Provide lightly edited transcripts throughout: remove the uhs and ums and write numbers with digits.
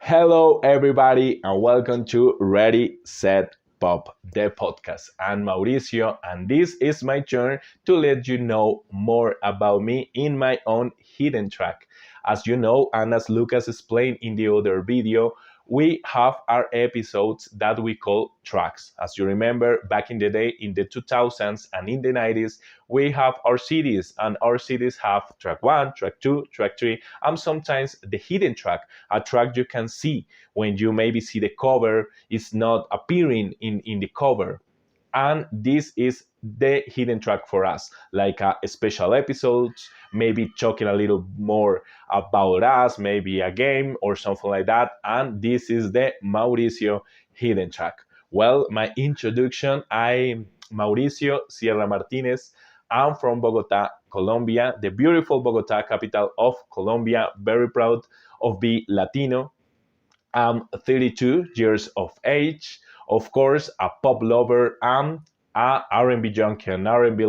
Hello, everybody, and welcome to Ready, Set, Pop, the podcast. I'm Mauricio, and this is my turn to let you know more about me in my own hidden track. As you know, and as Lucas explained in the other video, we have our episodes that we call tracks. As you remember, back in the day, in the 2000s and in the 90s, we have our cities, and our cities have track one, track two, track three, and sometimes the hidden track, a track you can see when you maybe see the cover is not appearing in the cover. And this is the hidden track for us, like a special episodes, maybe talking a little more about us, maybe a game or something like that. And this is the Mauricio hidden track. Well, my introduction, I'm Mauricio Sierra Martinez. I'm from Bogota, Colombia, the beautiful Bogota, capital of Colombia. Very proud of being Latino. I'm 32 years of age. Of course, a pop lover. I'm a R&B junkie, an R&B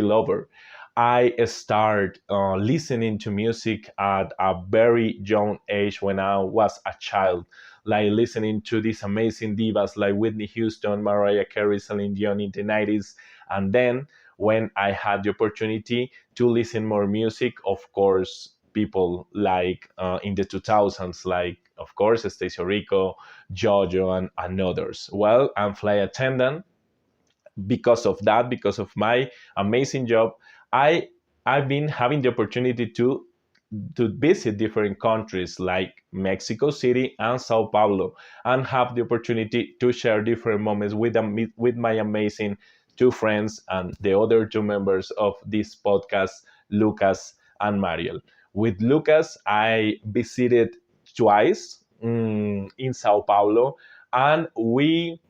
lover. I start listening to music at a very young age when I was a child, like listening to these amazing divas like Whitney Houston, Mariah Carey, Celine Dion in the 90s. And then when I had the opportunity to listen more music, of course, people like in the 2000s, like, of course, Stacey Rico, Jojo, and others. Well, I'm flight attendant. Because of that, because of my amazing job, I I've been having the opportunity to visit different countries like Mexico City and Sao Paulo, and have the opportunity to share different moments with my amazing two friends and the other two members of this podcast, Lucas and Mariel. With Lucas, I visited twice in Sao Paulo, and we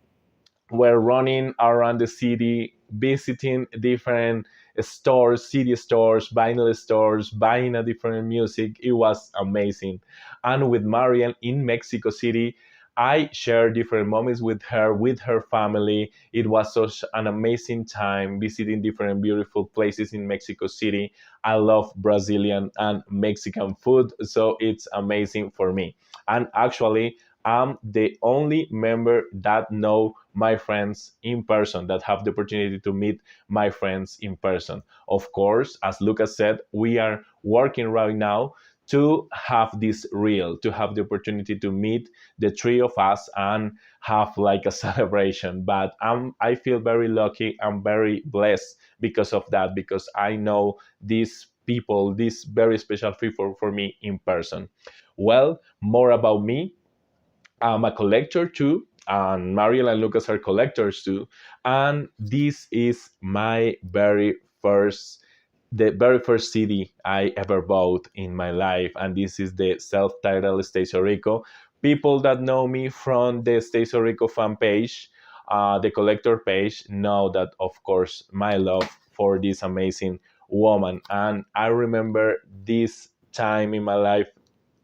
were running around the city, visiting different stores, city stores, vinyl stores, buying a different music. It was amazing. And with Marian in Mexico City, I shared different moments with her family. It was such an amazing time visiting different beautiful places in Mexico City. I love Brazilian and Mexican food, so it's amazing for me. And actually, I'm the only member that know my friends in person, that have the opportunity to meet my friends in person. Of course, as Lucas said, we are working right now to have this real, to have the opportunity to meet the three of us and have like a celebration. But I feel very lucky. I'm very blessed because of that, because I know these people, these very special people for me in person. Well, more about me. I'm a collector too, and Mariel and Lucas are collectors too. And this is the very first CD I ever bought in my life, and this is the self-titled Stacey Rico. People that know me from the Stacey Rico fan page, the collector page, know that, of course, my love for this amazing woman. And I remember this time in my life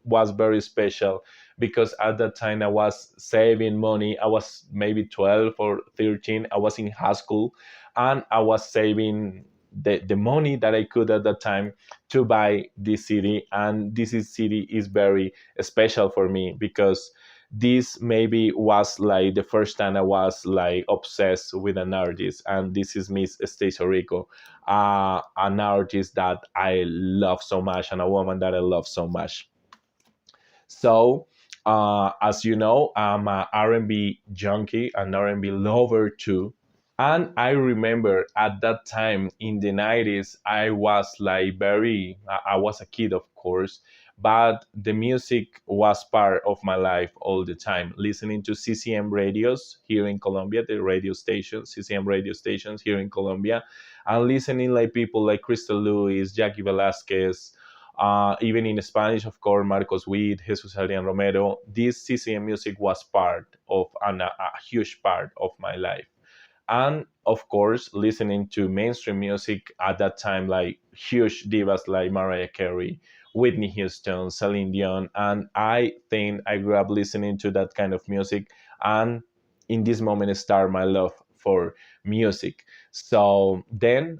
was very special because at that time I was saving money. I was maybe 12 or 13. I was in high school, and I was saving the money that I could at that time to buy this CD. And CD is very special for me because this maybe was like the first time I was like obsessed with an artist, and this is Miss Stacey Rico, an artist that I love so much and a woman that I love so much. So, as you know, I'm a R&B junkie, an R&B lover too. And I remember at that time in the 90s, I was like I was a kid, of course, but the music was part of my life all the time. Listening to CCM radios here in Colombia, the radio stations, CCM radio stations here in Colombia, and listening like people like Crystal Lewis, Jackie Velasquez, even in Spanish, of course, Marcos Witt, Jesus Adrian Romero. This CCM music was part of a huge part of my life. And of course, listening to mainstream music at that time, like huge divas like Mariah Carey, Whitney Houston, Celine Dion. And I think I grew up listening to that kind of music. And in this moment, start my love for music. So then,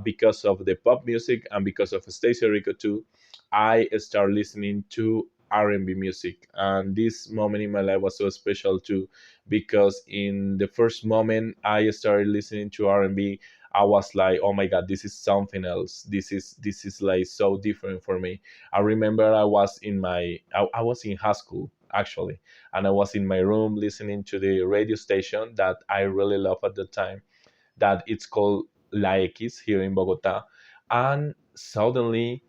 because of the pop music and because of Stacey Rico too, I start listening to R&B music. And this moment in my life was so special too, because in the first moment I started listening to R&B, I was like, oh my God, this is something else. This is like so different for me. I remember I was in high school actually, and I was in my room listening to the radio station that I really love at the time, that it's called La X here in Bogota. And suddenly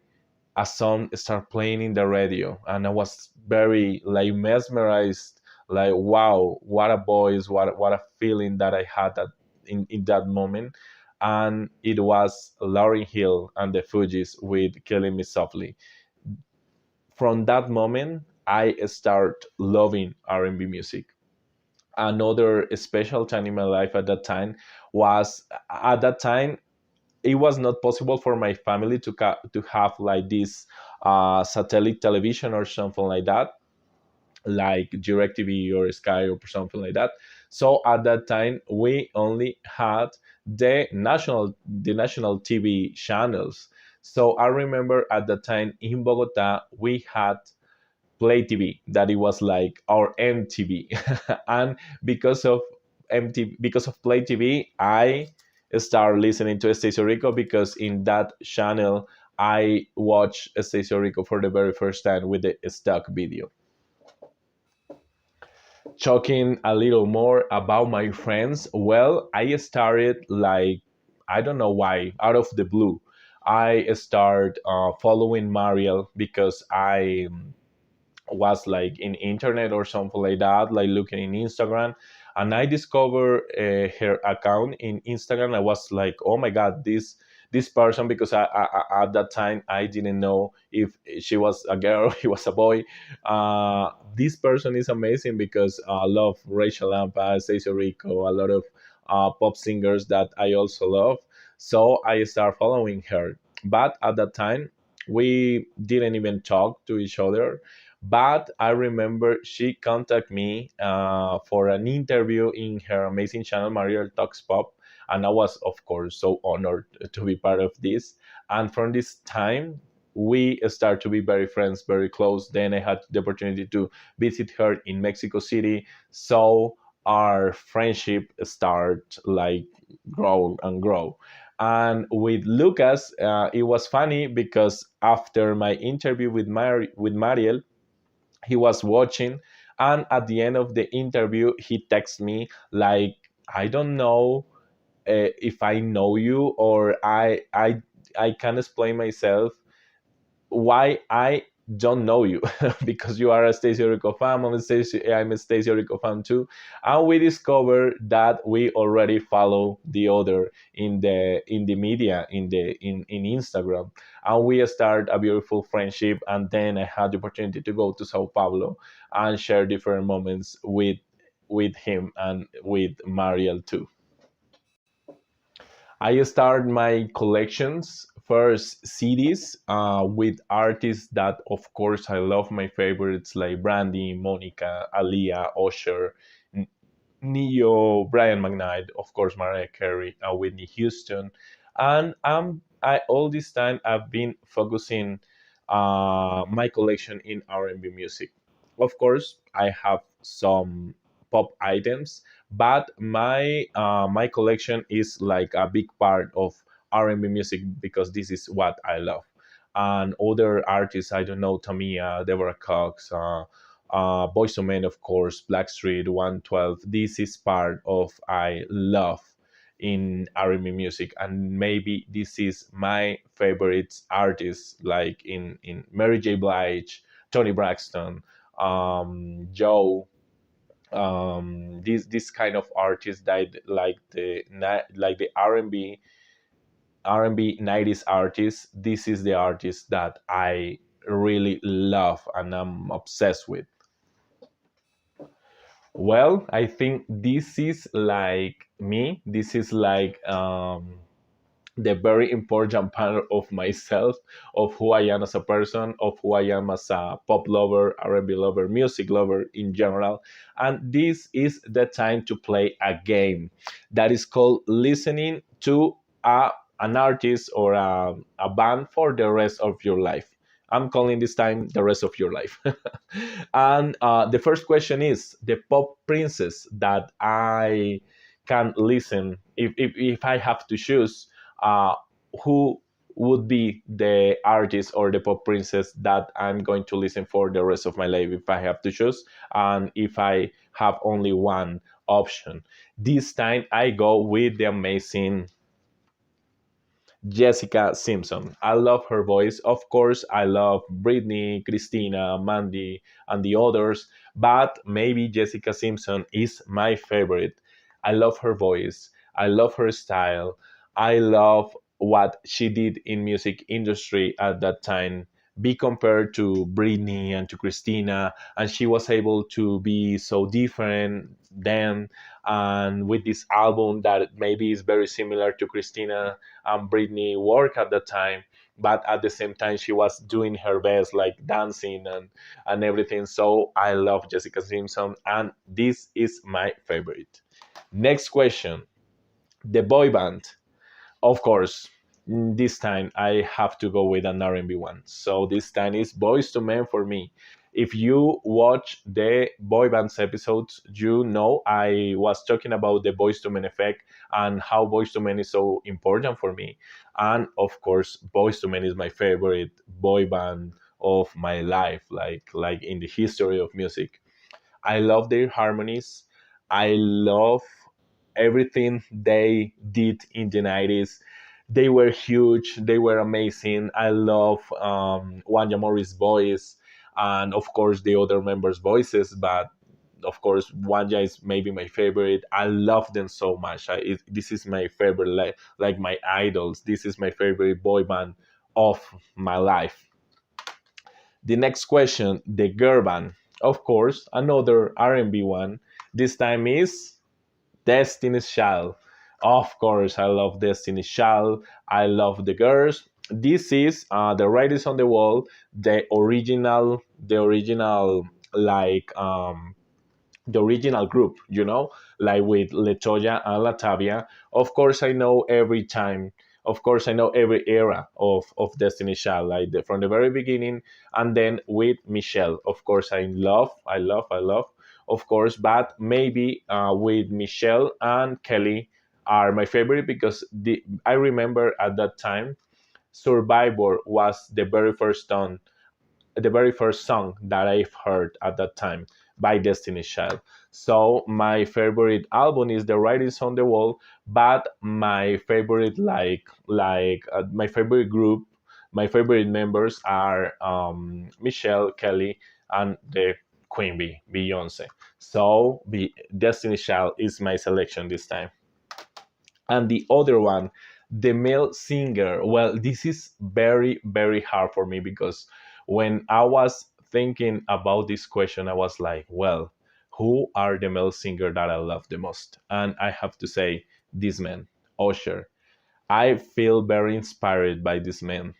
a song started playing in the radio, and I was very like mesmerized, like wow, what a voice, what a feeling that I had in that moment. And it was Lauryn Hill and the Fugees with Killing Me Softly. From that moment I start loving R&B music. Another special time in my life at that time was, at that time it was not possible for my family to have like this satellite television or something like that, like DirecTV or Sky or something like that. So at that time we only had the national TV channels. So I remember at the time in Bogota we had Play TV, that it was like our MTV. And because of because of Play TV, I started listening to Estacio Rico, because in that channel I watched Estacio Rico for the very first time with the stock video. Talking a little more about my friends, well, I started like, I don't know why, out of the blue. I started following Mariel because I was like in internet or something like that, like looking in Instagram, and I discovered her account in Instagram. I was like, oh my God, this person, because at that time I didn't know if she was a girl or he was a boy. This person is amazing because I love Rachel Lampa, Stacey Rico, a lot of pop singers that I also love. So I started following her, but at that time we didn't even talk to each other. But I remember she contacted me for an interview in her amazing channel, Mariel Talks Pop. And I was, of course, so honored to be part of this. And from this time, we start to be very friends, very close. Then I had the opportunity to visit her in Mexico City. So our friendship start like grow and grow. And with Lucas, it was funny because after my interview with Mariel, he was watching, and at the end of the interview he texted me like, I don't know if I know you, or I can explain myself why I don't know you, because you are a Stacey Rico fan. I'm a Stacey Rico fan too, and we discovered that we already follow the other in the media, in Instagram, and we start a beautiful friendship. And then I had the opportunity to go to Sao Paulo and share different moments with him and with Mariel too. I start my collections first CDs with artists that, of course, I love. My favorites like Brandy, Monica, Aaliyah, Usher, N- Neo, Brian McKnight, of course, Mariah Carey, and Whitney Houston. And I all this time I've been focusing my collection in R&B music. Of course, I have some pop items, but my collection is like a big part of R&B music, because this is what I love. And other artists, I don't know, Tamia, Deborah Cox, Boyz II Men, of course, Blackstreet, 112. This is part of I love in R&B music, and maybe this is my favorite artist, like in Mary J. Blige, Tony Braxton, Joe, this kind of artists that like the R&B 90s artists. This is the artist that I really love and I'm obsessed with. Well, I think this is like me. This is like the very important part of myself, of who I am as a person, of who I am as a pop lover, R&B lover, music lover in general. And this is the time to play a game that is called listening to an artist or a band for the rest of your life. I'm calling this time the rest of your life. And the first question is the pop princess that I can listen if I have to choose. Who would be the artist or the pop princess that I'm going to listen for the rest of my life if I have to choose, and if I have only one option? This time I go with the amazing Jessica Simpson. I love her voice. Of course, I love Britney, Christina, Mandy, and the others, but maybe Jessica Simpson is my favorite. I love her voice. I love her style. I love what she did in music industry at that time. Be compared to Britney and to Christina, and she was able to be so different then. And with this album that maybe is very similar to Christina and Britney work at the time, but at the same time she was doing her best, like dancing and everything. So I love Jessica Simpson, and this is my favorite. Next question: the boy band. Of course, this time I have to go with an R&B one. So this time is Boys to Men for me. If you watch the boy bands episodes, you know I was talking about the Boys to Men effect and how Boys to Men is so important for me. And of course, Boys to Men is my favorite boy band of my life, like in the history of music. I love their harmonies. I love everything they did in the 90s. They were huge. They were amazing. I love Wanya Morris' voice, and of course the other members' voices. But of course, Wanya is maybe my favorite. I love them so much. This is my favorite, like my idols. This is my favorite boy band of my life. The next question, the girl band. Of course, another R&B one. This time is Destiny's Child. Of course, I love Destiny's Child. I love the girls. This is the Writers on the Wall, the original like the original group, like with Letoya and Latavia. Of course, I know every time. Of course, I know every era of Destiny Child, like from the very beginning, and then with Michelle. Of course, I love, of course, but maybe with Michelle and Kelly are my favorite because I remember at that time Survivor was the very first song that I've heard at that time by Destiny's Child. So my favorite album is The Writings on the Wall, but my favorite my favorite group, my favorite members are Michelle, Kelly, and the Queen Bee, Beyonce. So Destiny's Child is my selection this time. And the other one, the male singer. Well, this is very, very hard for me because when I was thinking about this question, I was like, well, who are the male singer that I love the most? And I have to say, this man, Usher. I feel very inspired by this man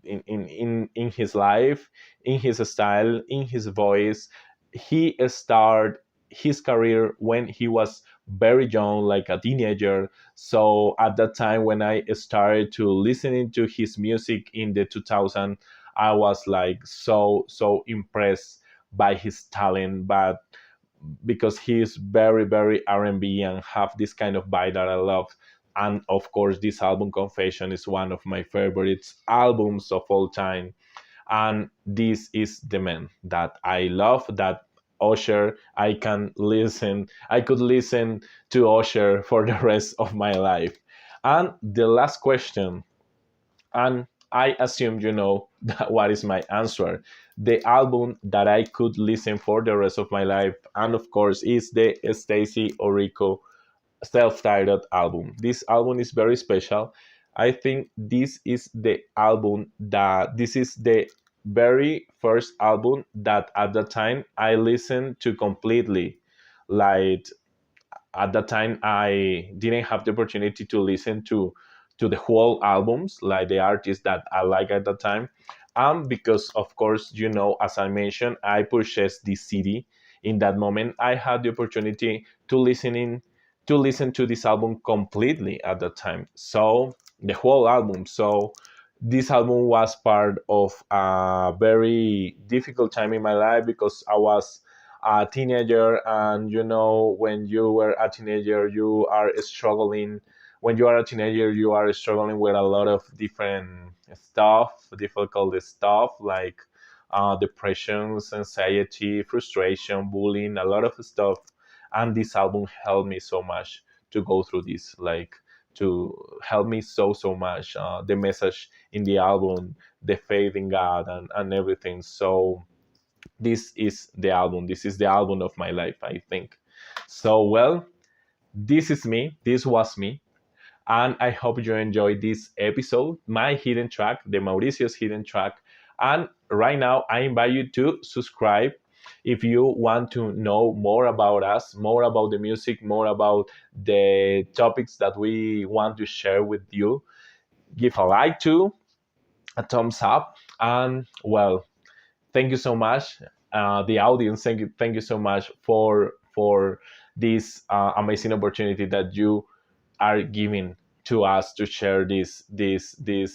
in his life, in his style, in his voice. He started his career when he was very young, like a teenager. So at that time, when I started to listening to his music in the 2000, I was like so impressed by his talent, but because he is very very R&B and have this kind of vibe that I love. And of course, this album Confession is one of my favorites albums of all time. And this is the man that I love, that Usher. I could listen to Usher for the rest of my life. And the last question, and I assume you know what is my answer. The album that I could listen for the rest of my life, and of course, is the Stacy Orico self-titled album. This album is very special. I think this is the very first album that at the time I listened to completely. Like at that time I didn't have the opportunity to listen to the whole albums like the artists that I like at that time. And because of course, as I mentioned, I purchased this CD in that moment, I had the opportunity to listen to this album completely at that time. So the whole album. So This album was part of a very difficult time in my life because I was a teenager, and when you were a teenager, you are struggling. When you are a teenager, you are struggling with a lot of different stuff, difficult stuff like depressions, anxiety, frustration, bullying, a lot of stuff. And this album helped me so much to go through this, like to help me so much. The message in the album, the faith in God, and everything. So this is the album. This is the album of my life, I think. So well, this is me. This was me. And I hope you enjoyed this episode, my hidden track, the Mauricio's hidden track. And right now, I invite you to subscribe if you want to know more about us, more about the music, more about the topics that we want to share with you. Give a like to, a thumbs up, and well, thank you so much, the audience. Thank you so much for this amazing opportunity that you are giving to us to share this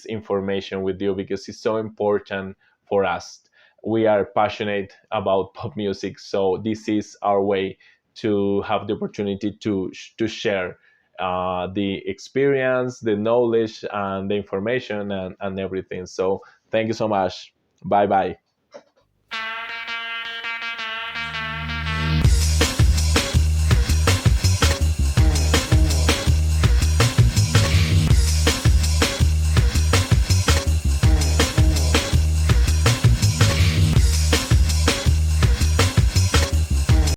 information with you, because it's so important for us. We are passionate about pop music, so this is our way to have the opportunity to share the experience, the knowledge, and the information, and everything. So thank you so much. Bye bye.